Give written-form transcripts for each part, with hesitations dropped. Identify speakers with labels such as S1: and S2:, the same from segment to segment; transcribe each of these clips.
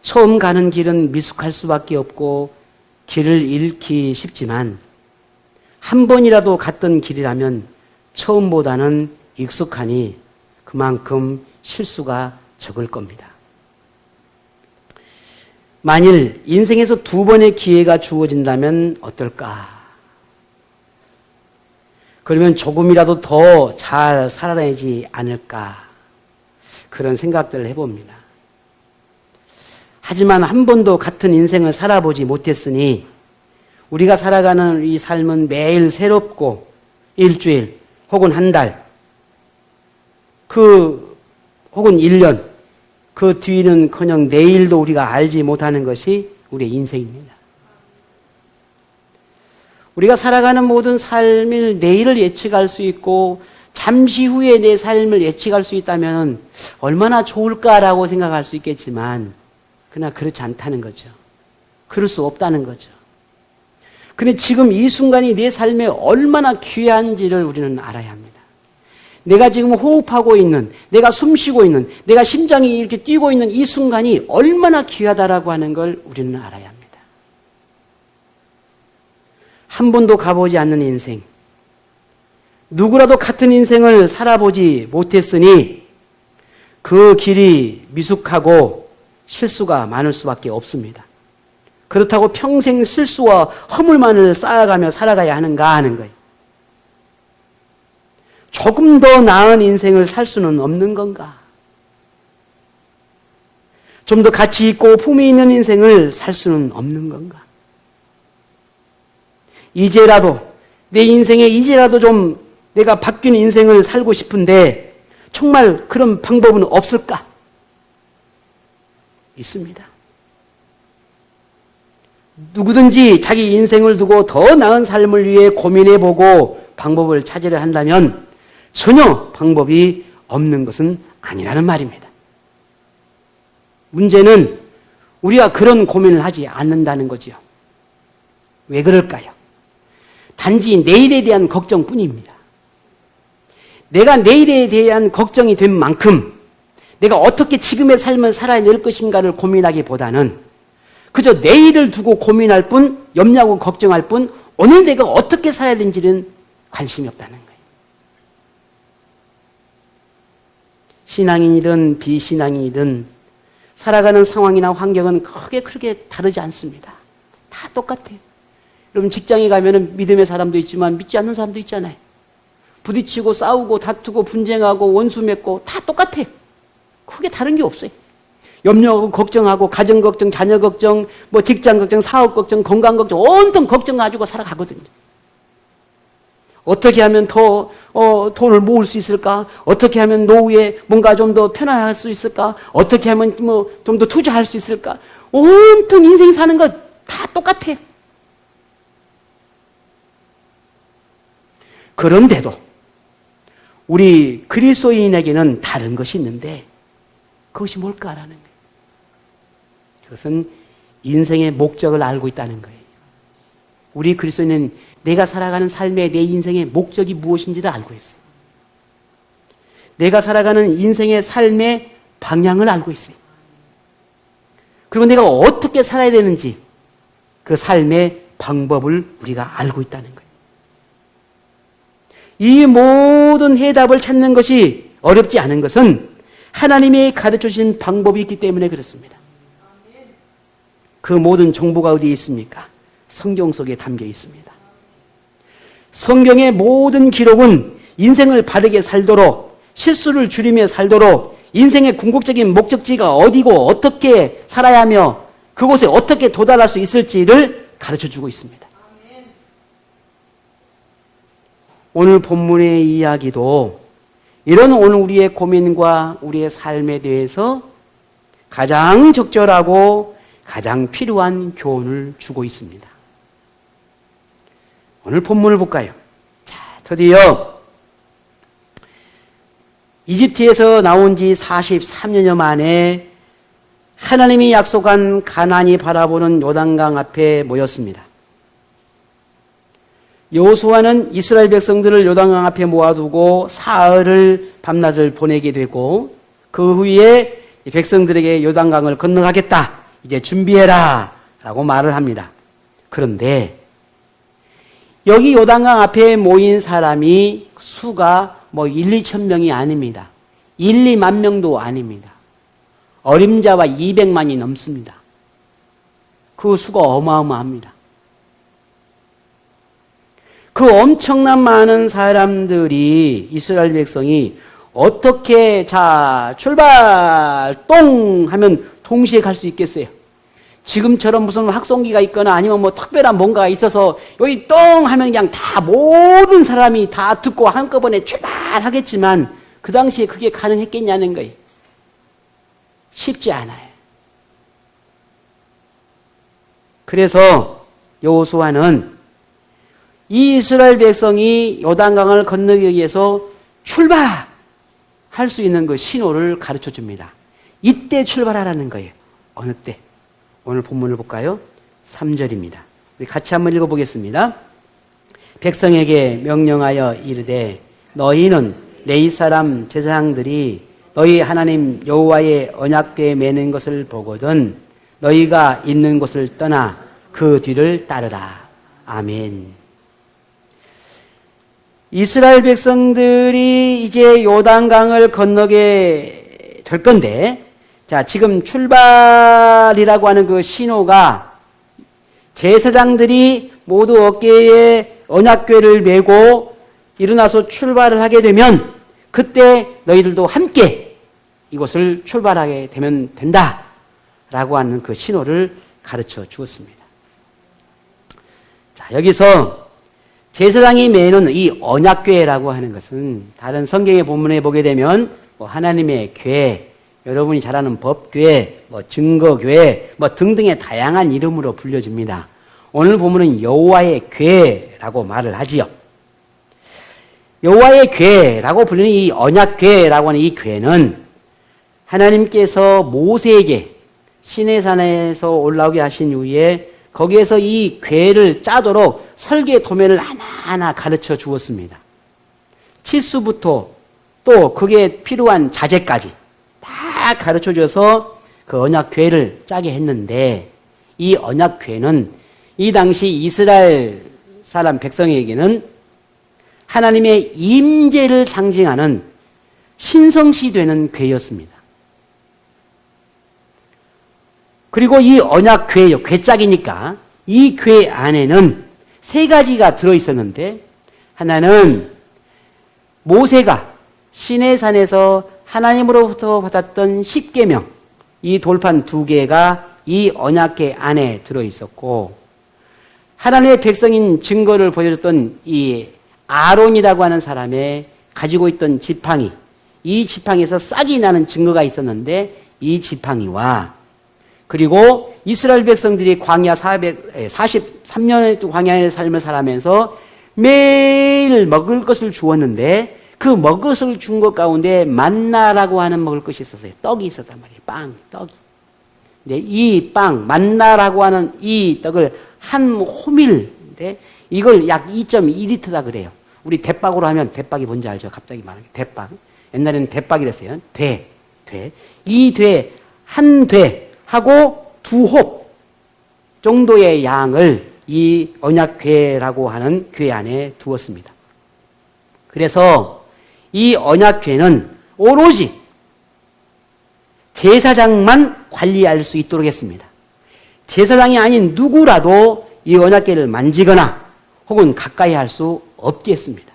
S1: 처음 가는 길은 미숙할 수밖에 없고 길을 잃기 쉽지만 한 번이라도 갔던 길이라면 처음보다는 익숙하니 그만큼 실수가 적을 겁니다. 만일 인생에서 2번의 기회가 주어진다면 어떨까? 그러면 조금이라도 더 잘 살아내지 않을까? 그런 생각들을 해봅니다. 하지만 한 번도 같은 인생을 살아보지 못했으니 우리가 살아가는 이 삶은 매일 새롭고 일주일 혹은 한 달, 혹은 1년, 그 뒤는커녕 내일도 우리가 알지 못하는 것이 우리의 인생입니다. 우리가 살아가는 모든 삶을 내일을 예측할 수 있고 잠시 후에 내 삶을 예측할 수 있다면 얼마나 좋을까라고 생각할 수 있겠지만 그러나 그렇지 않다는 거죠. 그럴 수 없다는 거죠. 그런데 지금 이 순간이 내 삶에 얼마나 귀한지를 우리는 알아야 합니다. 내가 지금 호흡하고 있는, 내가 숨쉬고 있는, 내가 심장이 이렇게 뛰고 있는 이 순간이 얼마나 귀하다라고 하는 걸 우리는 알아야 합니다. 한 번도 가보지 않는 인생, 누구라도 같은 인생을 살아보지 못했으니 그 길이 미숙하고 실수가 많을 수밖에 없습니다. 그렇다고 평생 실수와 허물만을 쌓아가며 살아가야 하는가 하는 거예요. 조금 더 나은 인생을 살 수는 없는 건가? 좀 더 가치 있고 품위 있는 인생을 살 수는 없는 건가? 이제라도, 내 인생에 이제라도 좀 내가 바뀐 인생을 살고 싶은데 정말 그런 방법은 없을까? 있습니다. 누구든지 자기 인생을 두고 더 나은 삶을 위해 고민해보고 방법을 찾으려 한다면 전혀 방법이 없는 것은 아니라는 말입니다. 문제는 우리가 그런 고민을 하지 않는다는 거지요. 왜 그럴까요? 단지 내일에 대한 걱정뿐입니다. 내가 내일에 대한 걱정이 된 만큼 내가 어떻게 지금의 삶을 살아낼 것인가를 고민하기보다는 그저 내일을 두고 고민할 뿐, 염려하고 걱정할 뿐, 오늘 내가 어떻게 살아야 되는지는 관심이 없다는 거예요. 신앙인이든 비신앙인이든 살아가는 상황이나 환경은 크게 다르지 않습니다. 다 똑같아요. 여러분 직장에 가면은 믿음의 사람도 있지만 믿지 않는 사람도 있잖아요. 부딪히고 싸우고 다투고 분쟁하고 원수 맺고 다 똑같아요. 크게 다른 게 없어요. 염려하고 걱정하고 가정 걱정, 자녀 걱정, 뭐 직장 걱정, 사업 걱정, 건강 걱정 온통 걱정 가지고 살아가거든요. 어떻게 하면 더 돈을 모을 수 있을까? 어떻게 하면 노후에 뭔가 좀 더 편안할 수 있을까? 어떻게 하면 뭐 좀 더 투자할 수 있을까? 온통 인생 사는 것 다 똑같아요. 그런데도 우리 그리스도인에게는 다른 것이 있는데 그것이 뭘까라는 거예요. 그것은 인생의 목적을 알고 있다는 거예요. 우리 그리스도인은 내가 살아가는 삶의 내 인생의 목적이 무엇인지를 알고 있어요. 내가 살아가는 인생의 삶의 방향을 알고 있어요. 그리고 내가 어떻게 살아야 되는지 그 삶의 방법을 우리가 알고 있다는 거예요. 이 모든 해답을 찾는 것이 어렵지 않은 것은 하나님이 가르쳐 주신 방법이 있기 때문에 그렇습니다. 그 모든 정보가 어디에 있습니까? 성경 속에 담겨 있습니다. 성경의 모든 기록은 인생을 바르게 살도록, 실수를 줄이며 살도록, 인생의 궁극적인 목적지가 어디고 어떻게 살아야 하며 그곳에 어떻게 도달할 수 있을지를 가르쳐 주고 있습니다. 오늘 본문의 이야기도 이런 오늘 우리의 고민과 우리의 삶에 대해서 가장 적절하고 가장 필요한 교훈을 주고 있습니다. 오늘 본문을 볼까요? 자, 드디어 이집트에서 나온 지 43년여 만에 하나님이 약속한 가나안이 바라보는 요단강 앞에 모였습니다. 여호수아는 이스라엘 백성들을 요단강 앞에 모아두고 사흘을 밤낮을 보내게 되고 그 후에 백성들에게 요단강을 건너가겠다 이제 준비해라 라고 말을 합니다. 그런데 여기 요단강 앞에 모인 사람이 수가 1, 2천 명이 아닙니다. 1, 2만 명도 아닙니다. 어림자와 200만이 넘습니다. 그 수가 어마어마합니다. 그 엄청난 많은 사람들이 이스라엘 백성이 어떻게 자 출발 똥 하면 동시에 갈 수 있겠어요? 지금처럼 무슨 확성기가 있거나 아니면 특별한 뭔가가 있어서 여기 똥 하면 그냥 다 모든 사람이 다 듣고 한꺼번에 출발하겠지만 그 당시에 그게 가능했겠냐는 거예요. 쉽지 않아요. 그래서 여호수아는 이 이스라엘 백성이 요단강을 건너기 위해서 출발할 수 있는 그 신호를 가르쳐 줍니다. 이때 출발하라는 거예요. 어느 때? 오늘 본문을 볼까요? 3절입니다. 우리 같이 한번 읽어보겠습니다. 백성에게 명령하여 이르되 너희는 레위 사람 제사장들이 너희 하나님 여호와의 언약궤에 매는 것을 보거든 너희가 있는 곳을 떠나 그 뒤를 따르라. 아멘. 이스라엘 백성들이 이제 요단강을 건너게 될 건데, 자, 지금 출발이라고 하는 그 신호가 제사장들이 모두 어깨에 언약궤를 메고 일어나서 출발을 하게 되면 그때 너희들도 함께 이곳을 출발하게 되면 된다라고 하는 그 신호를 가르쳐 주었습니다. 자, 여기서 제사장이 매는 이 언약궤라고 하는 것은 다른 성경의 본문에 보게 되면 하나님의 궤, 여러분이 잘 아는 법궤, 증거궤 등등의 다양한 이름으로 불려집니다. 오늘 본문은 여호와의 궤라고 말을 하지요. 여호와의 궤라고 불리는 이 언약궤라고 하는 이 궤는 하나님께서 모세에게 시내산에서 올라오게 하신 이후에 거기에서 이 궤를 짜도록 설계 도면을 하나하나 가르쳐 주었습니다. 치수부터 또 그게 필요한 자재까지 다 가르쳐 줘서 그 언약궤를 짜게 했는데 이 언약궤는 이 당시 이스라엘 사람 백성에게는 하나님의 임재를 상징하는 신성시 되는 궤였습니다. 그리고 이 언약궤요, 궤짝이니까 이 궤 안에는 세 가지가 들어있었는데 하나는 모세가 시내산에서 하나님으로부터 받았던 10계명, 이 돌판 2개가 이 언약궤 안에 들어있었고 하나님의 백성인 증거를 보여줬던 이 아론이라고 하는 사람의 가지고 있던 지팡이, 이 지팡이에서 싹이 나는 증거가 있었는데 이 지팡이와 그리고 이스라엘 백성들이 광야 43년의 광야의 삶을 살면서 매일 먹을 것을 주었는데 그 먹을 것을 준 것 가운데 만나라고 하는 먹을 것이 있었어요. 떡이 있었단 말이에요. 빵, 떡이. 근데 이 빵, 만나라고 하는 이 떡을 한 호밀인데 이걸 약 2.2리터다 그래요. 우리 대박으로 하면 대박이 뭔지 알죠? 갑자기 말하는 게 대박. 옛날에는 대박이랬어요. 돼. 이 돼, 한 돼. 하고 2홉 정도의 양을 이 언약궤라고 하는 궤 안에 두었습니다. 그래서 이 언약궤는 오로지 제사장만 관리할 수 있도록 했습니다. 제사장이 아닌 누구라도 이 언약궤를 만지거나 혹은 가까이 할 수 없게 했습니다.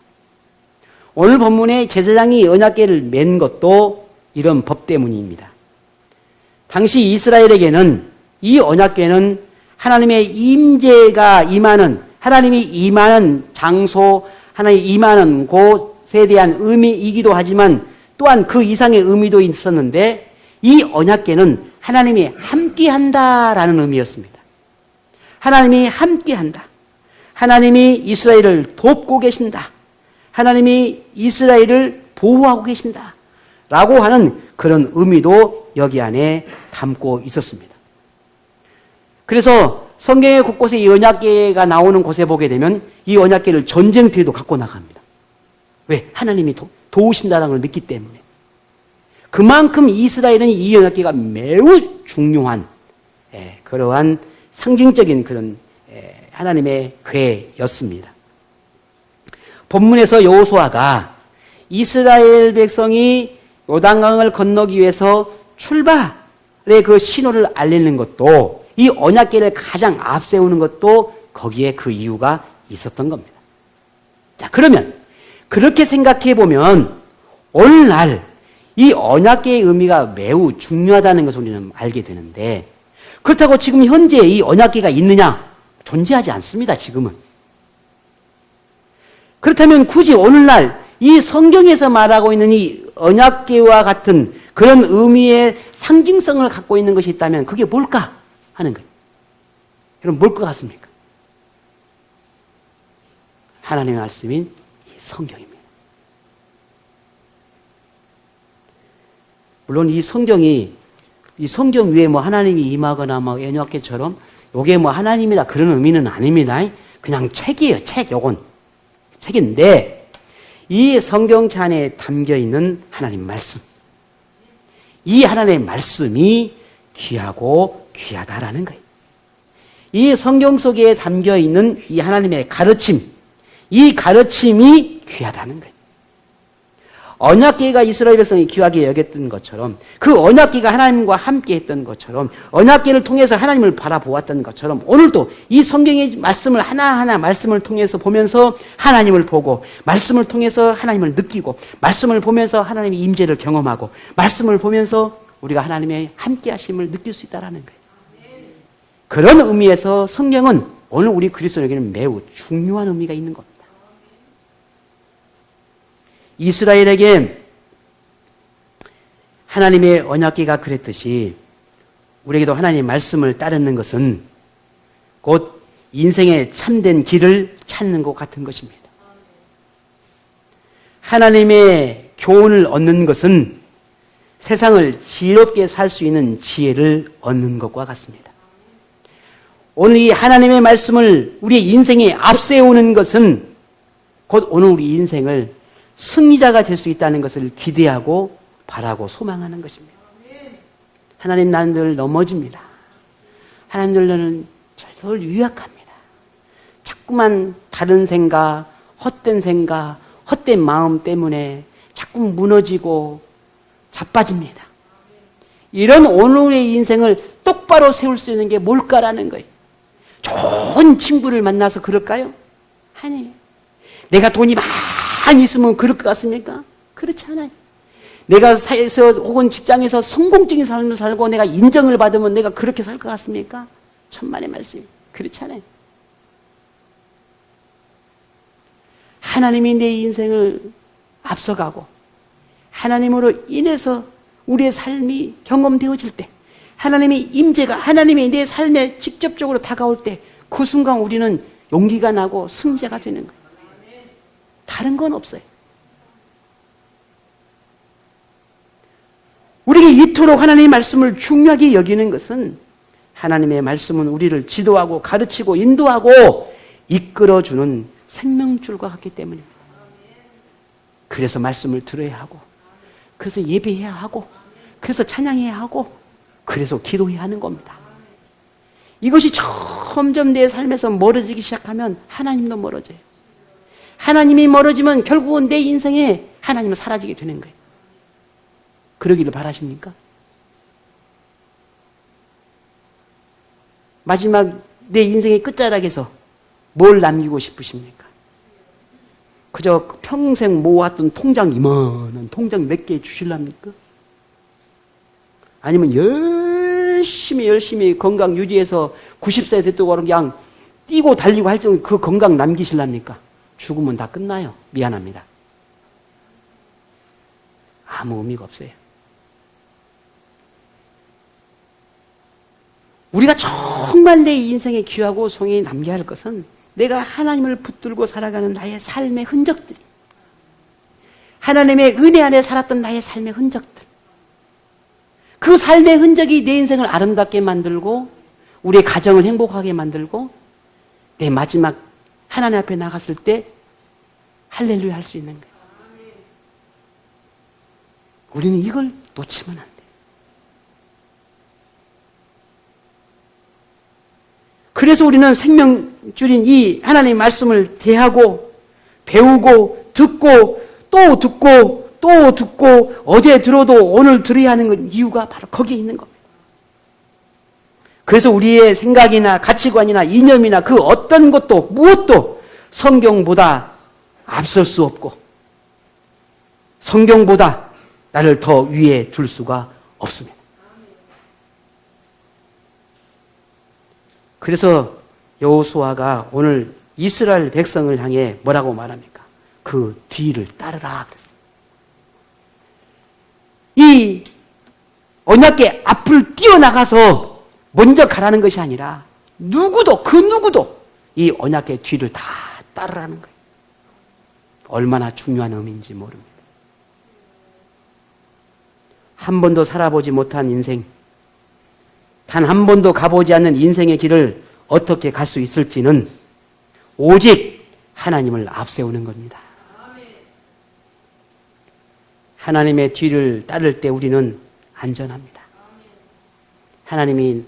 S1: 오늘 본문에 제사장이 언약궤를 맨 것도 이런 법 때문입니다. 당시 이스라엘에게는 이 언약궤는 하나님의 임재가 임하는, 하나님이 임하는 장소, 하나님이 임하는 곳에 대한 의미이기도 하지만 또한 그 이상의 의미도 있었는데 이 언약궤는 하나님이 함께한다라는 의미였습니다. 하나님이 함께한다. 하나님이 이스라엘을 돕고 계신다. 하나님이 이스라엘을 보호하고 계신다. 라고 하는 그런 의미도 여기 안에 담고 있었습니다. 그래서 성경의 곳곳에 이 언약궤가 나오는 곳에 보게 되면 이 언약궤를 전쟁터에도 갖고 나갑니다. 왜? 하나님이 도우신다는 걸 믿기 때문에. 그만큼 이스라엘은 이 언약궤가 매우 중요한 그러한 상징적인 그런 하나님의 궤였습니다. 본문에서 여호수아가 이스라엘 백성이 요단강을 건너기 위해서 출발의 그 신호를 알리는 것도, 이 언약궤를 가장 앞세우는 것도 거기에 그 이유가 있었던 겁니다. 자, 그러면 그렇게 생각해 보면 오늘날 이 언약궤의 의미가 매우 중요하다는 것을 우리는 알게 되는데, 그렇다고 지금 현재 이 언약궤가 있느냐? 존재하지 않습니다, 지금은. 그렇다면 굳이 오늘날 이 성경에서 말하고 있는 이 언약궤와 같은 그런 의미의 상징성을 갖고 있는 것이 있다면 그게 뭘까 하는 거예요. 여러분, 뭘 것 같습니까? 하나님의 말씀인 이 성경입니다. 물론 이 성경이, 이 성경 위에 뭐 하나님이 임하거나 뭐 언약궤처럼 요게 뭐 하나님이다 그런 의미는 아닙니다. 그냥 책이에요, 책. 요건 책인데, 이 성경체 안에 담겨 있는 하나님 말씀, 이 하나님의 말씀이 귀하고 귀하다라는 거예요. 이 성경 속에 담겨 있는 이 하나님의 가르침, 이 가르침이 귀하다는 거예요. 언약궤가 이스라엘 백성이 귀하게 여겼던 것처럼, 그 언약궤가 하나님과 함께 했던 것처럼, 언약궤를 통해서 하나님을 바라보았던 것처럼, 오늘도 이 성경의 말씀을 하나하나 말씀을 통해서 보면서 하나님을 보고, 말씀을 통해서 하나님을 느끼고, 말씀을 보면서 하나님의 임재를 경험하고, 말씀을 보면서 우리가 하나님의 함께 하심을 느낄 수 있다는 거예요. 그런 의미에서 성경은 오늘 우리 그리스도인에게는 매우 중요한 의미가 있는 겁니다. 이스라엘에게 하나님의 언약궤가 그랬듯이 우리에게도 하나님의 말씀을 따르는 것은 곧 인생의 참된 길을 찾는 것 같은 것입니다. 하나님의 교훈을 얻는 것은 세상을 지혜롭게 살 수 있는 지혜를 얻는 것과 같습니다. 오늘 이 하나님의 말씀을 우리의 인생에 앞세우는 것은 곧 오늘 우리 인생을 승리자가 될 수 있다는 것을 기대하고 바라고 소망하는 것입니다. 하나님, 나는 늘 넘어집니다. 하나님, 나는 늘 유약합니다. 자꾸만 다른 생각, 헛된 생각, 헛된 마음 때문에 자꾸 무너지고 자빠집니다. 이런 오늘의 인생을 똑바로 세울 수 있는 게 뭘까라는 거예요. 좋은 친구를 만나서 그럴까요? 아니에요. 내가 돈이 많이 있으면 그럴 것 같습니까? 그렇지 않아요. 내가 사회에서 혹은 직장에서 성공적인 삶을 살고 내가 인정을 받으면 내가 그렇게 살 것 같습니까? 천만의 말씀. 그렇지 않아요. 하나님이 내 인생을 앞서가고 하나님으로 인해서 우리의 삶이 경험되어질 때, 하나님의 임재가 하나님이 내 삶에 직접적으로 다가올 때 그 순간 우리는 용기가 나고 승자가 되는 거예요. 다른 건 없어요. 우리에게 이토록 하나님의 말씀을 중요하게 여기는 것은 하나님의 말씀은 우리를 지도하고 가르치고 인도하고 이끌어주는 생명줄과 같기 때문입니다. 그래서 말씀을 들어야 하고, 그래서 예배해야 하고, 그래서 찬양해야 하고, 그래서 기도해야 하는 겁니다. 이것이 점점 내 삶에서 멀어지기 시작하면 하나님도 멀어져요. 하나님이 멀어지면 결국은 내 인생에 하나님은 사라지게 되는 거예요. 그러기를 바라십니까? 마지막 내 인생의 끝자락에서 뭘 남기고 싶으십니까? 그저 평생 모았던 통장, 이만한 통장 몇 개 주실랍니까? 아니면 열심히 건강 유지해서 90세 됐다고 그냥 뛰고 달리고 할 정도 그 건강 남기실랍니까? 죽으면 다 끝나요. 미안합니다. 아무 의미가 없어요. 우리가 정말 내 인생에 귀하고 소중히 남겨야 할 것은 내가 하나님을 붙들고 살아가는 나의 삶의 흔적들, 하나님의 은혜 안에 살았던 나의 삶의 흔적들, 그 삶의 흔적이 내 인생을 아름답게 만들고 우리의 가정을 행복하게 만들고 내 마지막 하나님 앞에 나갔을 때 할렐루야 할 수 있는 거예요. 우리는 이걸 놓치면 안 돼요. 그래서 우리는 생명줄인 이 하나님의 말씀을 대하고 배우고 듣고 또 듣고 또 듣고 어제 들어도 오늘 들어야 하는 건 이유가 바로 거기에 있는 겁니다. 그래서 우리의 생각이나 가치관이나 이념이나 그 어떤 것도 무엇도 성경보다 앞설 수 없고 성경보다 나를 더 위에 둘 수가 없습니다. 그래서 여호수아가 오늘 이스라엘 백성을 향해 뭐라고 말합니까? 그 뒤를 따르라 그랬어요. 이 언약궤 앞을 뛰어나가서 먼저 가라는 것이 아니라 누구도 그 누구도 이 언약궤 뒤를 다 따르라는 거예요. 얼마나 중요한 의미인지 모릅니다. 한 번도 살아보지 못한 인생, 단 한 번도 가보지 않는 인생의 길을 어떻게 갈 수 있을지는 오직 하나님을 앞세우는 겁니다. 하나님의 뒤를 따를 때 우리는 안전합니다. 하나님이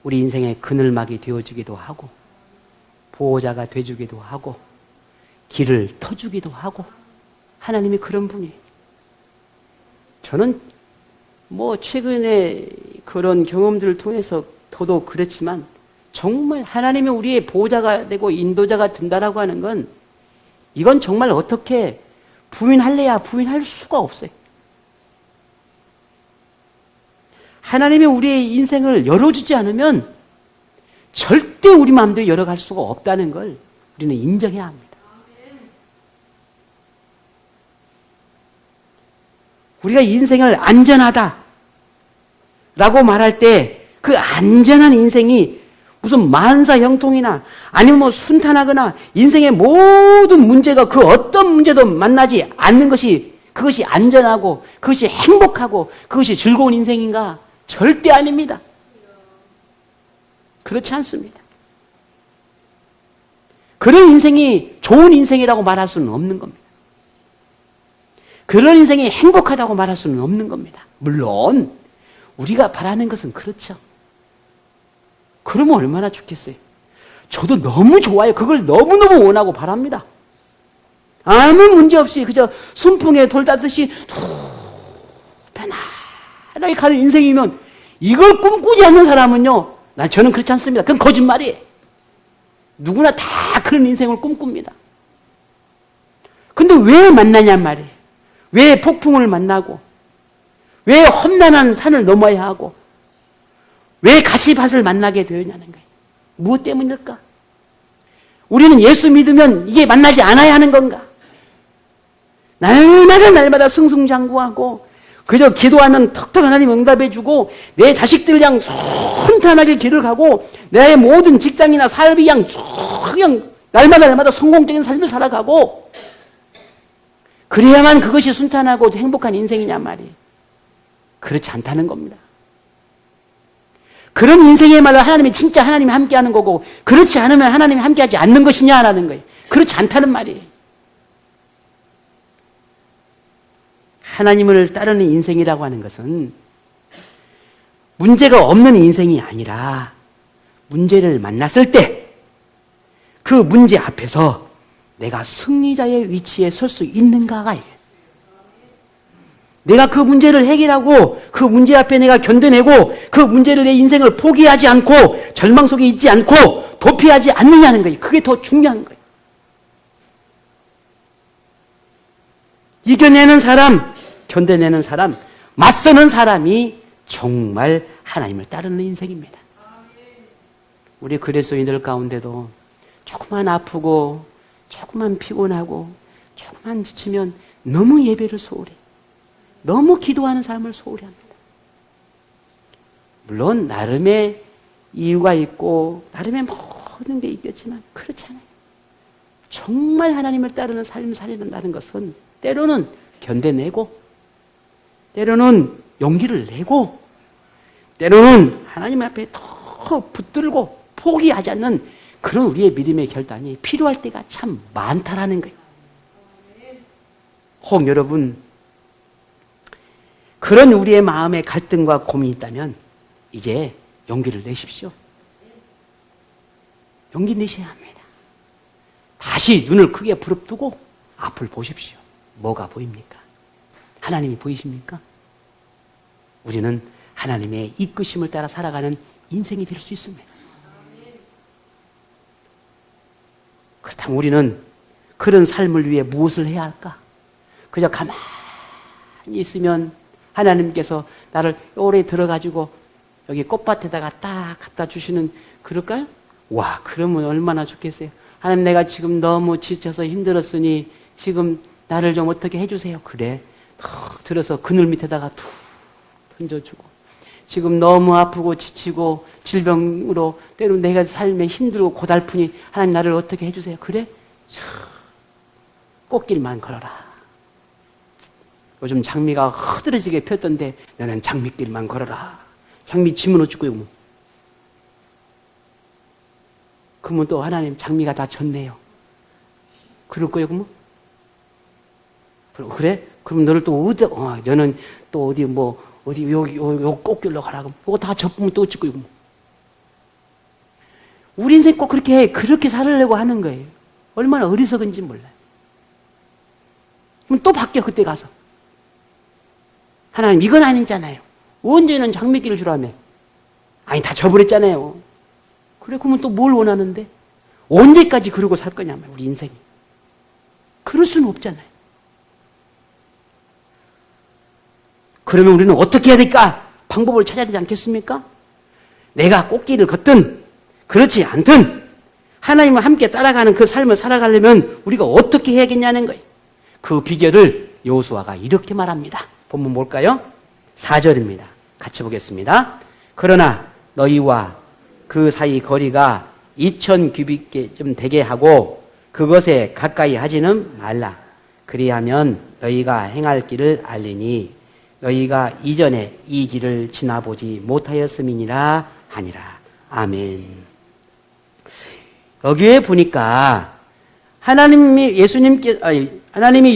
S1: 우리 인생의 그늘막이 되어주기도 하고 보호자가 되어주기도 하고 길을 터주기도 하고 하나님이 그런 분이에요. 저는 최근에 그런 경험들을 통해서 더더욱 그렇지만 정말 하나님이 우리의 보호자가 되고 인도자가 된다라고 하는 건 이건 정말 어떻게 부인할래야 부인할 수가 없어요. 하나님이 우리의 인생을 열어주지 않으면 절대 우리 마음대로 열어갈 수가 없다는 걸 우리는 인정해야 합니다. 우리가 인생을 안전하다 라고 말할 때 그 안전한 인생이 무슨 만사형통이나 아니면 순탄하거나 인생의 모든 문제가 그 어떤 문제도 만나지 않는 것이 그것이 안전하고 그것이 행복하고 그것이 즐거운 인생인가? 절대 아닙니다. 그렇지 않습니다. 그런 인생이 좋은 인생이라고 말할 수는 없는 겁니다. 그런 인생이 행복하다고 말할 수는 없는 겁니다. 물론 우리가 바라는 것은 그렇죠. 그러면 얼마나 좋겠어요. 저도 너무 좋아요. 그걸 너무너무 원하고 바랍니다. 아무 문제 없이 그저 순풍에 돌 따듯이 편안하게 가는 인생이면 이걸 꿈꾸지 않는 사람은요, 저는 그렇지 않습니다. 그건 거짓말이에요. 누구나 다 그런 인생을 꿈꿉니다. 근데 왜 만나냔 말이에요. 왜 폭풍을 만나고 왜 험난한 산을 넘어야 하고 왜 가시밭을 만나게 되었냐는 거예요. 무엇 때문일까? 우리는 예수 믿으면 이게 만나지 않아야 하는 건가? 날마다 승승장구하고 그저 기도하면 턱턱 하나님 응답해주고 내 자식들 양 순탄하게 길을 가고 내 모든 직장이나 삶이 그냥 날마다 성공적인 삶을 살아가고 그래야만 그것이 순탄하고 행복한 인생이냔 말이에요. 그렇지 않다는 겁니다. 그런 인생이야말로 하나님이 진짜 하나님이 함께하는 거고 그렇지 않으면 하나님이 함께하지 않는 것이냐라는 거예요. 그렇지 않다는 말이에요. 하나님을 따르는 인생이라고 하는 것은 문제가 없는 인생이 아니라 문제를 만났을 때 그 문제 앞에서 내가 승리자의 위치에 설 수 있는가가 이래요. 내가 그 문제를 해결하고 그 문제 앞에 내가 견뎌내고 그 문제를 내 인생을 포기하지 않고 절망 속에 있지 않고 도피하지 않느냐는 거예요. 그게 더 중요한 거예요. 이겨내는 사람, 견뎌내는 사람, 맞서는 사람이 정말 하나님을 따르는 인생입니다. 우리 그리스도인들 가운데도 조금만 아프고 조금만 피곤하고 조금만 지치면 너무 예배를 소홀해. 너무 기도하는 삶을 소홀히 합니다. 물론 나름의 이유가 있고 나름의 모든 게 있겠지만 그렇지 않아요. 정말 하나님을 따르는 삶을 살린다는 것은 때로는 견뎌내고 때로는 용기를 내고 때로는 하나님 앞에 더 붙들고 포기하지 않는 그런 우리의 믿음의 결단이 필요할 때가 참 많다라는 거예요. 혹 여러분 그런 우리의 마음에 갈등과 고민이 있다면 이제 용기를 내십시오. 용기 내셔야 합니다. 다시 눈을 크게 부릅뜨고 앞을 보십시오. 뭐가 보입니까? 하나님이 보이십니까? 우리는 하나님의 이끄심을 따라 살아가는 인생이 될 수 있습니다. 그렇다면 우리는 그런 삶을 위해 무엇을 해야 할까? 그저 가만히 있으면 하나님께서 나를 오래 들어가지고 여기 꽃밭에다가 딱 갖다 주시는 그럴까요? 와, 그러면 얼마나 좋겠어요. 하나님, 내가 지금 너무 지쳐서 힘들었으니 지금 나를 좀 어떻게 해주세요. 그래, 턱 들어서 그늘 밑에다가 툭 던져주고, 지금 너무 아프고 지치고 질병으로 때로는 내가 삶에 힘들고 고달프니 하나님 나를 어떻게 해주세요. 그래, 꽃길만 걸어라. 요즘 장미가 흐드러지게 폈던데 너는 장미길만 걸어라. 장미 지문어 죽고요. 그러면 또 하나님, 장미가 다 졌네요. 그럴 거예요, 그러면? 그래? 그럼 너를 또 어디, 너는 또 어디 요 꽃길로 가라. 그럼 그거 다 졌으면 또 어찌 거예요, 그러면? 우리 인생 꼭 그렇게 살으려고 하는 거예요. 얼마나 어리석은지 몰라요. 그럼 또 바뀌어, 그때 가서. 하나님, 이건 아니잖아요. 언제는 장미길을 주라며. 아니, 다 져버렸잖아요. 그래, 그러면 또 뭘 원하는데? 언제까지 그러고 살 거냐면, 우리 인생이. 그럴 수는 없잖아요. 그러면 우리는 어떻게 해야 될까? 방법을 찾아야 되지 않겠습니까? 내가 꽃길을 걷든, 그렇지 않든, 하나님과 함께 따라가는 그 삶을 살아가려면 우리가 어떻게 해야겠냐는 거예요. 그 비결을 여호수아가 이렇게 말합니다. 본문 볼까요? 4절입니다. 같이 보겠습니다. 그러나 너희와 그 사이 거리가 2000규빗좀 되게 하고 그것에 가까이 하지는 말라. 그리하면 너희가 행할 길을 알리니 너희가 이전에 이 길을 지나보지 못하였음이니라 하니라. 아멘. 여기에 보니까 하나님이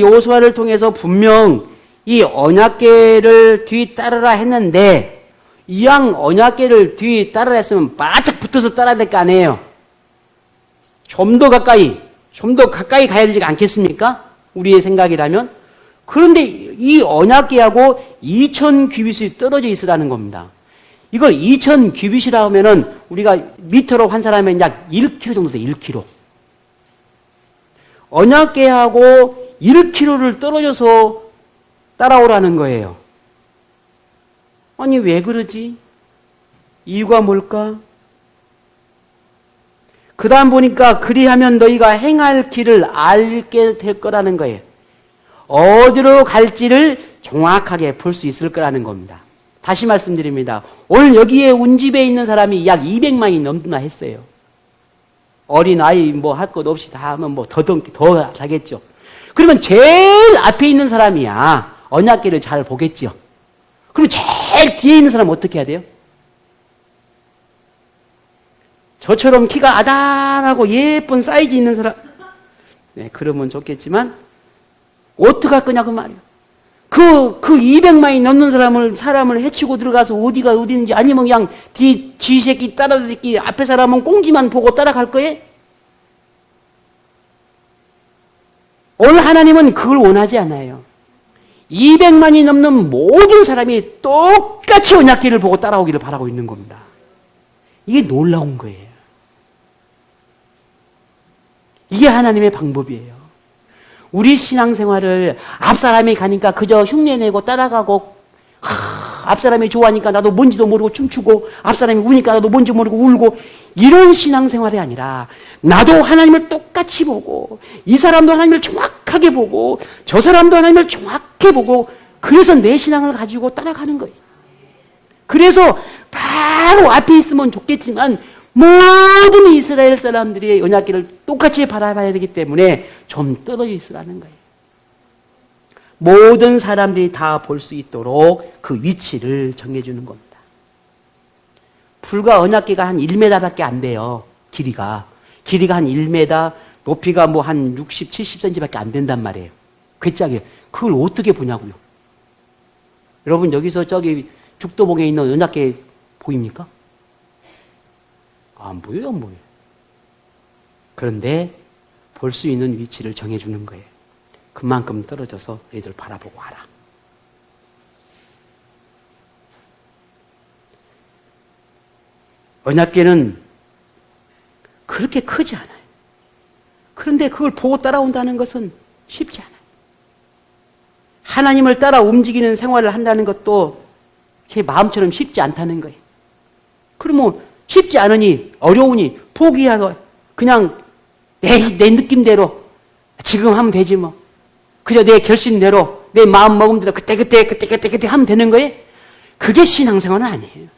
S1: 여호수아를 통해서 분명 이 언약궤를 뒤따르라 했는데 이왕 언약궤를 뒤따르라 했으면 바짝 붙어서 따라야 될 거 아니에요. 좀 더 가까이 가야 되지 않겠습니까? 우리의 생각이라면. 그런데 이 언약궤하고 2000규빗이 떨어져 있으라는 겁니다. 이걸 2000규빗이라 하면은 우리가 미터로 환산하면 약 1km 정도 돼, 1km. 언약궤하고 1km를 떨어져서 따라오라는 거예요. 아니, 왜 그러지? 이유가 뭘까? 그 다음 보니까 그리하면 너희가 행할 길을 알게 될 거라는 거예요. 어디로 갈지를 정확하게 볼 수 있을 거라는 겁니다. 다시 말씀드립니다. 오늘 여기에 운집에 있는 사람이 약 200만이 넘나 했어요. 어린아이 할 것 없이 다 하면 더 하겠죠. 그러면 제일 앞에 있는 사람이야 언약궤를 잘 보겠죠. 그럼 제일 뒤에 있는 사람은 어떻게 해야 돼요? 저처럼 키가 아담하고 예쁜 사이즈 있는 사람, 네, 그러면 좋겠지만 어떻게 할 거냐 그 말이에요. 그 200만이 넘는 사람을 해치고 들어가서 어디가 어디인지, 아니면 그냥 뒤 쥐새끼 따라새끼 앞에 사람은 꽁지만 보고 따라갈 거예요? 오늘 하나님은 그걸 원하지 않아요. 200만이 넘는 모든 사람이 똑같이 언약궤를 보고 따라오기를 바라고 있는 겁니다. 이게 놀라운 거예요. 이게 하나님의 방법이에요. 우리 신앙생활을 앞사람이 가니까 그저 흉내내고 따라가고, 앞사람이 좋아하니까 나도 뭔지도 모르고 춤추고, 앞사람이 우니까 나도 뭔지 모르고 울고, 이런 신앙생활이 아니라 나도 하나님을 똑같이 보고, 이 사람도 하나님을 정확하게 보고, 저 사람도 하나님을 정확히 보고, 그래서 내 신앙을 가지고 따라가는 거예요. 그래서 바로 앞에 있으면 좋겠지만 모든 이스라엘 사람들이 언약궤를 똑같이 바라봐야 되기 때문에 좀 떨어져 있으라는 거예요. 모든 사람들이 다 볼 수 있도록 그 위치를 정해주는 겁니다. 불과 언약궤가 한 1m밖에 안 돼요. 길이가 한 1m, 높이가 한 60, 70cm밖에 안 된단 말이에요. 괴짝이에요. 그걸 어떻게 보냐고요. 여러분, 여기서 저기 죽도봉에 있는 언약궤 보입니까? 안 보여요, 안 보여요. 그런데 볼 수 있는 위치를 정해주는 거예요. 그만큼 떨어져서 너희들 바라보고 와라. 언약궤는 그렇게 크지 않아요. 그런데 그걸 보고 따라온다는 것은 쉽지 않아요. 하나님을 따라 움직이는 생활을 한다는 것도 마음처럼 쉽지 않다는 거예요. 그러면 쉽지 않으니 어려우니 포기하고 그냥 내 느낌대로 지금 하면 되지 뭐. 그저 내 결심대로 내 마음 먹음대로 그때 하면 되는 거예요. 그게 신앙생활은 아니에요.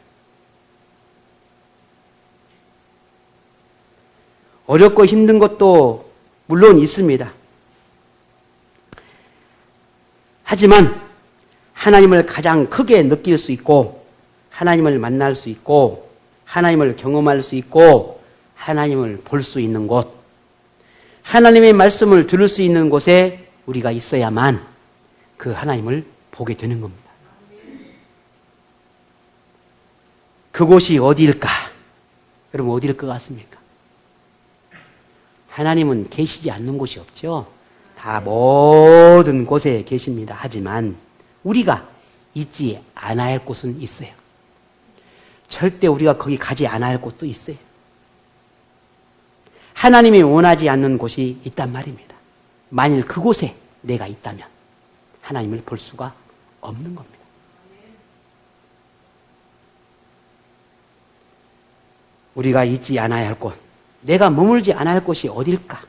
S1: 어렵고 힘든 것도 물론 있습니다. 하지만 하나님을 가장 크게 느낄 수 있고 하나님을 만날 수 있고 하나님을 경험할 수 있고 하나님을 볼 수 있는 곳, 하나님의 말씀을 들을 수 있는 곳에 우리가 있어야만 그 하나님을 보게 되는 겁니다. 그곳이 어디일까? 여러분 어디일 것 같습니까? 하나님은 계시지 않는 곳이 없죠. 다 모든 곳에 계십니다. 하지만 우리가 있지 않아야 할 곳은 있어요. 절대 우리가 거기 가지 않아야 할 곳도 있어요. 하나님이 원하지 않는 곳이 있단 말입니다. 만일 그곳에 내가 있다면 하나님을 볼 수가 없는 겁니다. 우리가 있지 않아야 할 곳, 내가 머물지 않아야 할 곳이 어딜까?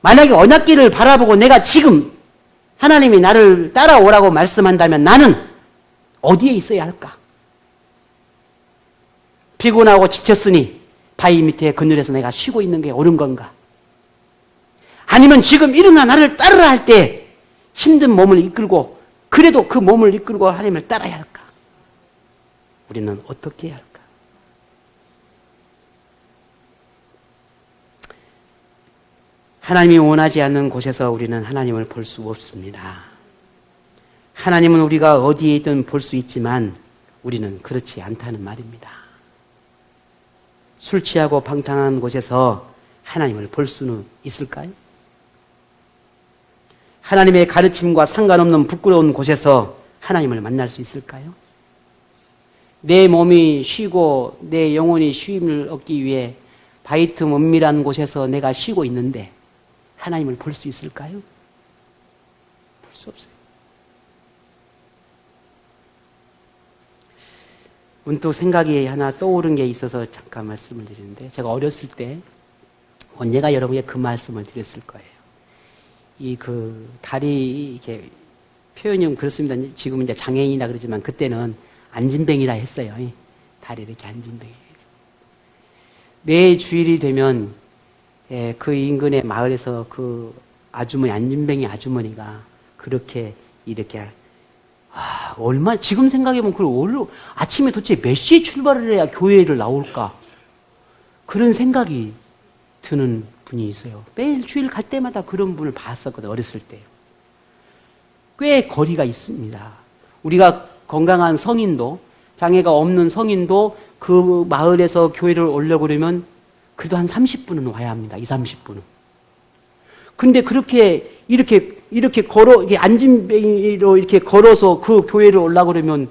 S1: 만약에 언약궤를 바라보고 내가 지금 하나님이 나를 따라오라고 말씀한다면 나는 어디에 있어야 할까? 피곤하고 지쳤으니 바위 밑에 그늘에서 내가 쉬고 있는 게 옳은 건가? 아니면 지금 일어나 나를 따르라 할 때 힘든 몸을 이끌고 그래도 그 몸을 이끌고 하나님을 따라야 할까? 우리는 어떻게 해야 할까? 하나님이 원하지 않는 곳에서 우리는 하나님을 볼 수 없습니다. 하나님은 우리가 어디에 있든 볼 수 있지만 우리는 그렇지 않다는 말입니다. 술 취하고 방탕한 곳에서 하나님을 볼 수는 있을까요? 하나님의 가르침과 상관없는 부끄러운 곳에서 하나님을 만날 수 있을까요? 내 몸이 쉬고 내 영혼이 쉼을 얻기 위해 바위 틈 은밀한 곳에서 내가 쉬고 있는데 하나님을 볼 수 있을까요? 볼 수 없어요. 문득 생각이 하나 떠오른 게 있어서 잠깐 말씀을 드리는데, 제가 어렸을 때 언제가 여러분에게 그 말씀을 드렸을 거예요. 다리 이렇게 표현이 좀 그렇습니다. 지금은 이제 장애인이라 그러지만 그때는 안진뱅이라 했어요. 다리 이렇게 안진뱅이. 매 주일이 되면 그 인근의 마을에서 그 아주머니, 안진뱅이 아주머니가 그렇게 이렇게 지금 생각해보면 아침에 도대체 몇 시에 출발을 해야 교회를 나올까? 그런 생각이 드는 분이 있어요. 매일 주일 갈 때마다 그런 분을 봤었거든요. 어렸을 때. 꽤 거리가 있습니다. 우리가 건강한 성인도, 장애가 없는 성인도 그 마을에서 교회를 오려고 그러면 그래도 한 30분은 와야 합니다. 30분은. 근데 이렇게 안진뱅이로 이렇게 걸어서 그 교회를 오려고 그러면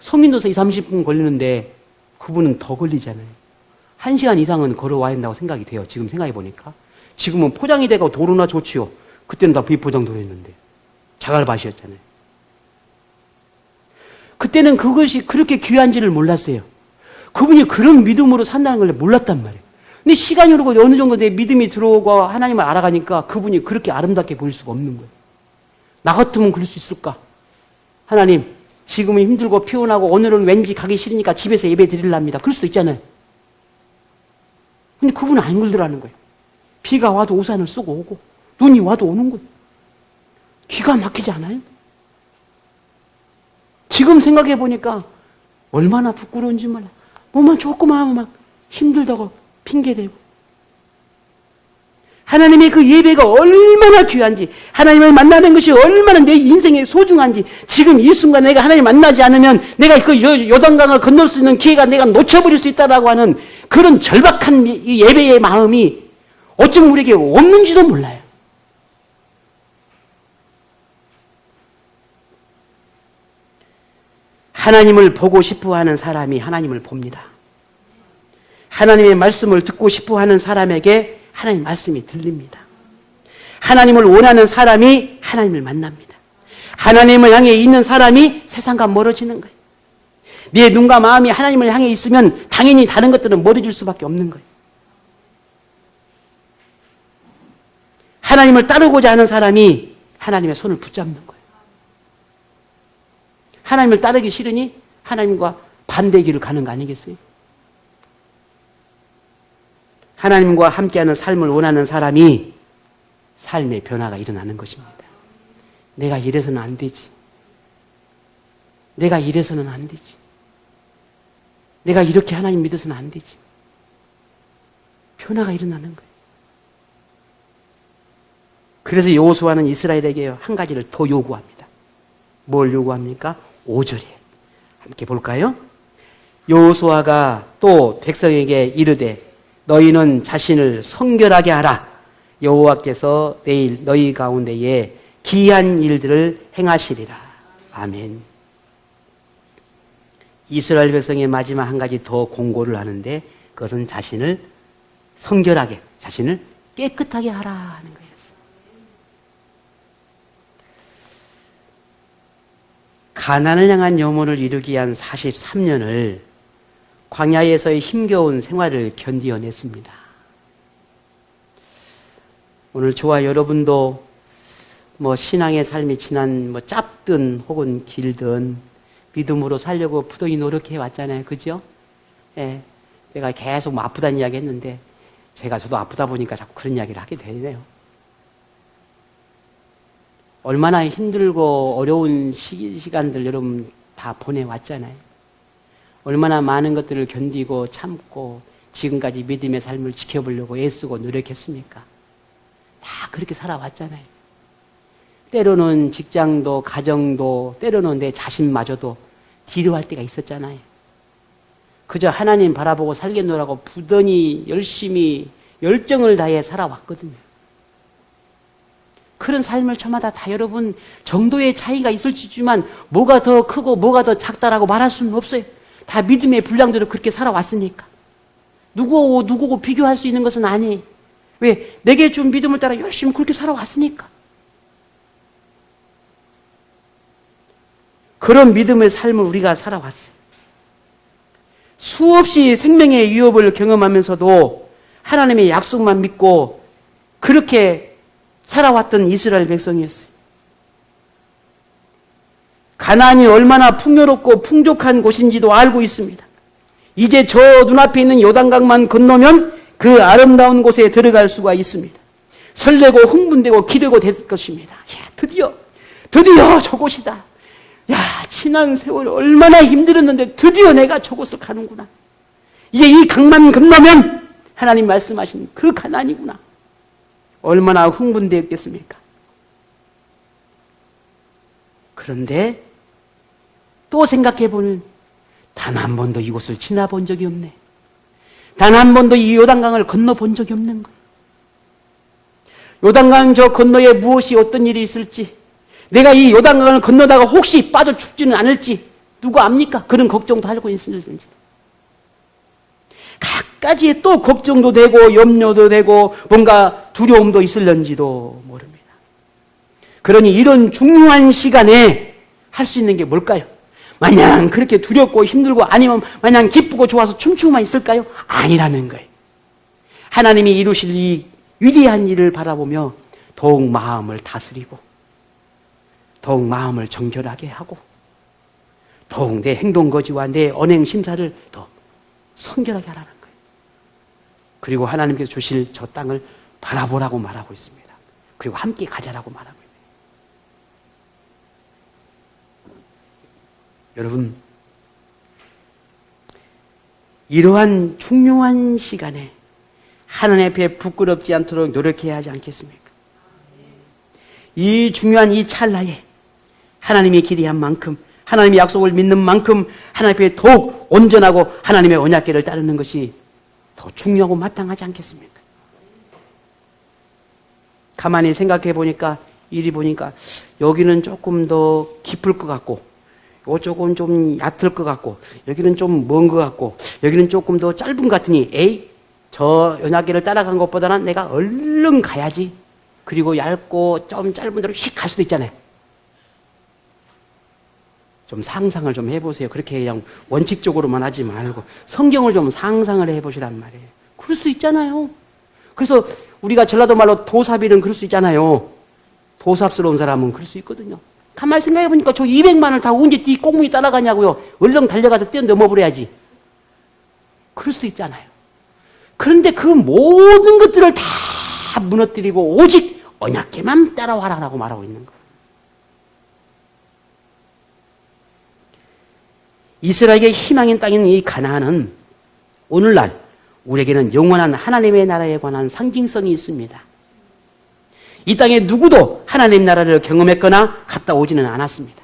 S1: 성인도서 30분 걸리는데 그분은 더 걸리잖아요. 1시간 이상은 걸어와야 한다고 생각이 돼요. 지금 생각해 보니까. 지금은 포장이 되고 도로나 좋지요. 그때는 다 비포장도로 했는데. 자갈밭이었잖아요. 그때는 그것이 그렇게 귀한지를 몰랐어요. 그분이 그런 믿음으로 산다는 걸 몰랐단 말이에요. 근데 시간이 흐르고 어느 정도 내 믿음이 들어오고 하나님을 알아가니까 그분이 그렇게 아름답게 보일 수가 없는 거예요. 나 같으면 그럴 수 있을까? 하나님, 지금은 힘들고 피곤하고 오늘은 왠지 가기 싫으니까 집에서 예배 드리랍니다. 그럴 수도 있잖아요. 근데 그분은 안 그러더라는 거예요. 비가 와도 우산을 쓰고 오고 눈이 와도 오는 거예요. 기가 막히지 않아요? 지금 생각해 보니까 얼마나 부끄러운지 몰라. 뭐만 조금만 하면 막 힘들다고 핑계대고. 하나님의 그 예배가 얼마나 귀한지, 하나님을 만나는 것이 얼마나 내 인생에 소중한지, 지금 이 순간 내가 하나님 만나지 않으면 내가 그 요단강을 건널 수 있는 기회가 내가 놓쳐버릴 수 있다라고 하는 그런 절박한 이 예배의 마음이 어쩌면 우리에게 없는지도 몰라요. 하나님을 보고 싶어 하는 사람이 하나님을 봅니다. 하나님의 말씀을 듣고 싶어 하는 사람에게 하나님의 말씀이 들립니다. 하나님을 원하는 사람이 하나님을 만납니다. 하나님을 향해 있는 사람이 세상과 멀어지는 거예요. 네 눈과 마음이 하나님을 향해 있으면 당연히 다른 것들은 멀어질 수밖에 없는 거예요. 하나님을 따르고자 하는 사람이 하나님의 손을 붙잡는 거예요. 하나님을 따르기 싫으니 하나님과 반대 길을 가는 거 아니겠어요? 하나님과 함께하는 삶을 원하는 사람이 삶의 변화가 일어나는 것입니다. 내가 이래서는 안 되지. 내가 이래서는 안 되지. 내가 이렇게 하나님 믿어서는 안 되지. 변화가 일어나는 거예요. 그래서 여호수아는 이스라엘에게 한 가지를 더 요구합니다. 뭘 요구합니까? 5절에 함께 볼까요? 여호수아가 또 백성에게 이르되 너희는 자신을 성결하게 하라. 여호와께서 내일 너희 가운데에 기이한 일들을 행하시리라. 아멘. 이스라엘 백성의 마지막 한 가지 더 공고를 하는데 그것은 자신을 성결하게, 자신을 깨끗하게 하라 하는 거예요. 가나안을 향한 염원을 이루기 위한 43년을 광야에서의 힘겨운 생활을 견디어냈습니다. 오늘 저와 여러분도 신앙의 삶이 지난 짧든 혹은 길든 믿음으로 살려고 부단히 노력해 왔잖아요. 그죠? 예. 제가 계속 아프다는 이야기 했는데 저도 아프다 보니까 자꾸 그런 이야기를 하게 되네요. 얼마나 힘들고 어려운 시간들 여러분 다 보내왔잖아요. 얼마나 많은 것들을 견디고 참고 지금까지 믿음의 삶을 지켜보려고 애쓰고 노력했습니까? 다 그렇게 살아왔잖아요. 때로는 직장도 가정도 때로는 내 자신마저도 뒤로할 때가 있었잖아요. 그저 하나님 바라보고 살겠노라고 부단히 열심히 열정을 다해 살아왔거든요. 그런 삶을 저마다 다 여러분 정도의 차이가 있을지만 뭐가 더 크고 뭐가 더 작다라고 말할 수는 없어요. 다 믿음의 분량대로 그렇게 살아왔으니까. 누구고 비교할 수 있는 것은 아니에요. 왜? 내게 준 믿음을 따라 열심히 그렇게 살아왔으니까. 그런 믿음의 삶을 우리가 살아왔어요. 수없이 생명의 위협을 경험하면서도 하나님의 약속만 믿고 그렇게 살아왔던 이스라엘 백성이었어요. 가나안이 얼마나 풍요롭고 풍족한 곳인지도 알고 있습니다. 이제 저 눈앞에 있는 요단강만 건너면 그 아름다운 곳에 들어갈 수가 있습니다. 설레고 흥분되고 기대고 될 것입니다. 야, 드디어 저곳이다. 야, 지난 세월 얼마나 힘들었는데 드디어 내가 저곳을 가는구나. 이제 이 강만 건너면 하나님 말씀하신 그 가나안이구나. 얼마나 흥분되었겠습니까? 그런데 또 생각해보면 단 한 번도 이곳을 지나본 적이 없네. 단 한 번도 이 요단강을 건너본 적이 없는 거예요. 요단강 저 건너에 무엇이 어떤 일이 있을지, 내가 이 요단강을 건너다가 혹시 빠져 죽지는 않을지 누가 압니까? 그런 걱정도 하고 있을지. 각가지의 또 걱정도 되고 염려도 되고 뭔가 두려움도 있을런지도 모릅니다. 그러니 이런 중요한 시간에 할 수 있는 게 뭘까요? 마냥 그렇게 두렵고 힘들고 아니면 마냥 기쁘고 좋아서 춤추고만 있을까요? 아니라는 거예요. 하나님이 이루실 이 위대한 일을 바라보며 더욱 마음을 다스리고 더욱 마음을 정결하게 하고 더욱 내 행동거지와 내 언행 심사를 더 성결하게 하라는 거예요. 그리고 하나님께서 주실 저 땅을 바라보라고 말하고 있습니다. 그리고 함께 가자라고 말하고 있습니다. 여러분, 이러한 중요한 시간에 하나님 앞에 부끄럽지 않도록 노력해야 하지 않겠습니까? 이 중요한 이 찰나에 하나님이 기대한 만큼, 하나님의 약속을 믿는 만큼 하나님 앞에 더욱 온전하고 하나님의 언약궤를 따르는 것이 더 중요하고 마땅하지 않겠습니까? 가만히 생각해 보니까 이리 보니까 여기는 조금 더 깊을 것 같고 이쪽은 좀 얕을 것 같고 여기는 좀 먼 것 같고 여기는 조금 더 짧은 것 같으니 에이 저 연하계를 따라간 것보다는 내가 얼른 가야지. 그리고 얇고 좀 짧은 대로 휙 갈 수도 있잖아요. 좀 상상을 좀 해보세요. 그렇게 그냥 원칙적으로만 하지 말고 성경을 좀 상상을 해보시란 말이에요. 그럴 수 있잖아요. 그래서 우리가 전라도 말로 도삽이는 그럴 수 있잖아요. 도삽스러운 사람은 그럴 수 있거든요. 가만히 생각해보니까 저 200만을 다 언제 네 꽁무니 따라가냐고요. 얼른 달려가서 뛰어넘어버려야지. 그럴 수도 있잖아요. 그런데 그 모든 것들을 다 무너뜨리고 오직 언약궤만 따라와라라고 말하고 있는 거예요. 이스라엘에게 희망인 땅인 이 가나안은 오늘날 우리에게는 영원한 하나님의 나라에 관한 상징성이 있습니다. 이 땅에 누구도 하나님 나라를 경험했거나 갔다 오지는 않았습니다.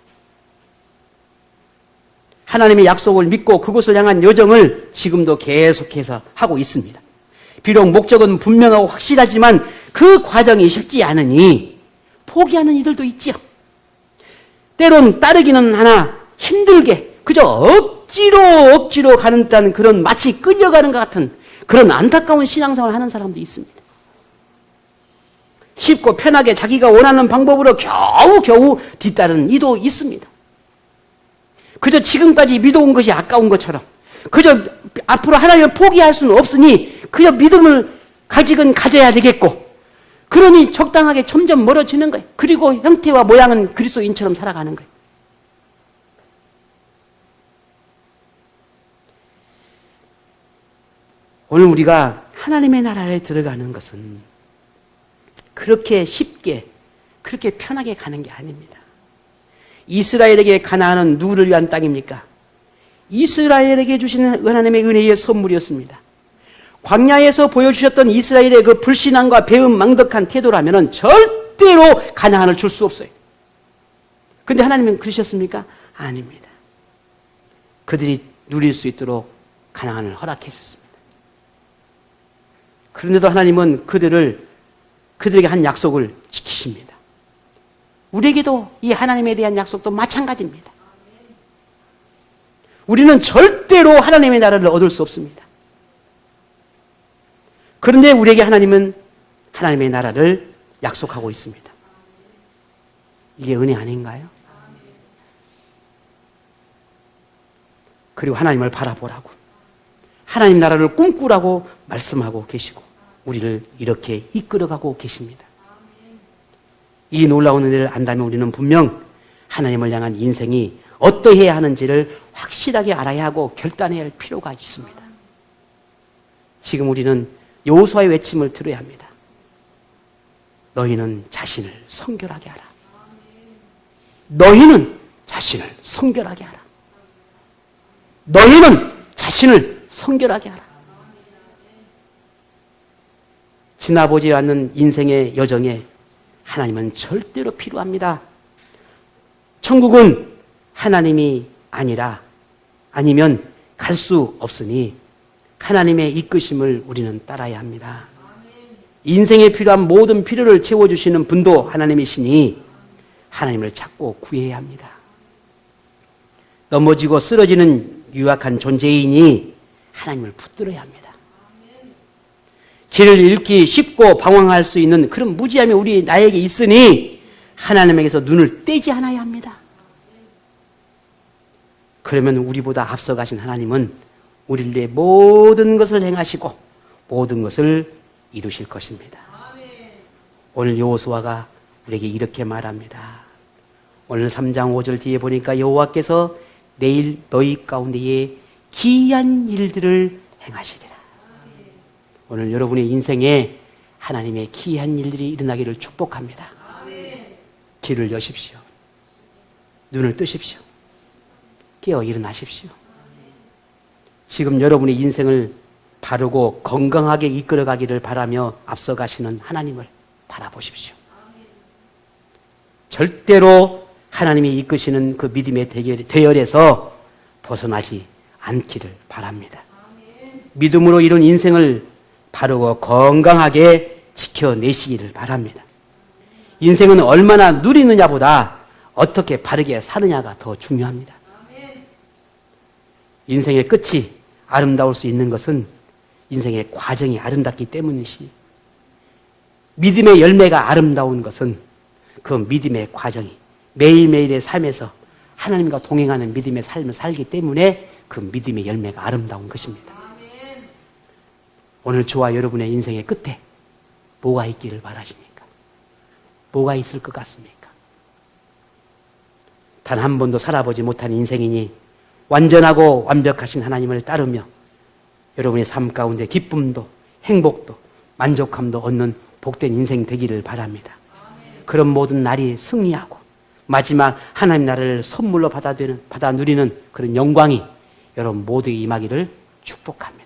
S1: 하나님의 약속을 믿고 그곳을 향한 여정을 지금도 계속해서 하고 있습니다. 비록 목적은 분명하고 확실하지만 그 과정이 쉽지 않으니 포기하는 이들도 있지요. 때론 따르기는 하나 힘들게 그저 억지로 가는 듯한 그런 마치 끌려가는 것 같은 그런 안타까운 신앙생활을 하는 사람도 있습니다. 쉽고 편하게 자기가 원하는 방법으로 겨우 뒤따르는 이도 있습니다. 그저 지금까지 믿어온 것이 아까운 것처럼 그저 앞으로 하나님을 포기할 수는 없으니 그저 믿음을 가지건 가져야 되겠고 그러니 적당하게 점점 멀어지는 거예요. 그리고 형태와 모양은 그리스도인처럼 살아가는 거예요. 오늘 우리가 하나님의 나라에 들어가는 것은 그렇게 쉽게 그렇게 편하게 가는 게 아닙니다. 이스라엘에게 가나안은 누구를 위한 땅입니까? 이스라엘에게 주시는 하나님의 은혜의 선물이었습니다. 광야에서 보여주셨던 이스라엘의 그 불신앙과 배은망덕한 태도라면 절대로 가나안을 줄 수 없어요. 그런데 하나님은 그러셨습니까? 아닙니다. 그들이 누릴 수 있도록 가나안을 허락해 주셨습니다. 그런데도 하나님은 그들에게 한 약속을 지키십니다. 우리에게도 이 하나님에 대한 약속도 마찬가지입니다. 우리는 절대로 하나님의 나라를 얻을 수 없습니다. 그런데 우리에게 하나님은 하나님의 나라를 약속하고 있습니다. 이게 은혜 아닌가요? 그리고 하나님을 바라보라고 하나님 나라를 꿈꾸라고 말씀하고 계시고 우리를 이렇게 이끌어가고 계십니다. 이 놀라운 은혜를 안다면 우리는 분명 하나님을 향한 인생이 어떠해야 하는지를 확실하게 알아야 하고 결단해야 할 필요가 있습니다. 지금 우리는 여호수아의 외침을 들어야 합니다. 너희는 자신을 성결하게 하라. 너희는 자신을 성결하게 하라. 너희는 자신을 성결하게 하라. 지나보지 않는 인생의 여정에 하나님은 절대로 필요합니다. 천국은 하나님이 아니면 갈 수 없으니 하나님의 이끄심을 우리는 따라야 합니다. 인생에 필요한 모든 필요를 채워주시는 분도 하나님이시니 하나님을 찾고 구해야 합니다. 넘어지고 쓰러지는 유약한 존재이니 하나님을 붙들어야 합니다. 길을 잃기 쉽고 방황할 수 있는 그런 무지함이 나에게 있으니 하나님에게서 눈을 떼지 않아야 합니다. 그러면 우리보다 앞서가신 하나님은 우리를 위해 모든 것을 행하시고 모든 것을 이루실 것입니다. 오늘 여호수아가 우리에게 이렇게 말합니다. 오늘 3장 5절 뒤에 보니까 여호와께서 내일 너희 가운데에 기이한 일들을 행하시리라. 오늘 여러분의 인생에 하나님의 기이한 일들이 일어나기를 축복합니다. 귀를 여십시오. 눈을 뜨십시오. 깨어 일어나십시오. 지금 여러분의 인생을 바르고 건강하게 이끌어가기를 바라며 앞서가시는 하나님을 바라보십시오. 절대로 하나님이 이끄시는 그 믿음의 대열에서 벗어나지 않기를 바랍니다. 믿음으로 이룬 인생을 바르고 건강하게 지켜내시기를 바랍니다. 인생은 얼마나 누리느냐보다 어떻게 바르게 사느냐가 더 중요합니다. 인생의 끝이 아름다울 수 있는 것은 인생의 과정이 아름답기 때문이시. 믿음의 열매가 아름다운 것은 그 믿음의 과정이 매일매일의 삶에서 하나님과 동행하는 믿음의 삶을 살기 때문에 그 믿음의 열매가 아름다운 것입니다. 오늘 저와 여러분의 인생의 끝에 뭐가 있기를 바라십니까? 뭐가 있을 것 같습니까? 단 한 번도 살아보지 못한 인생이니 완전하고 완벽하신 하나님을 따르며 여러분의 삶 가운데 기쁨도 행복도 만족함도 얻는 복된 인생 되기를 바랍니다. 그런 모든 날이 승리하고 마지막 하나님 나라를 선물로 받아 누리는 그런 영광이 여러분 모두에게 임하기를 축복합니다.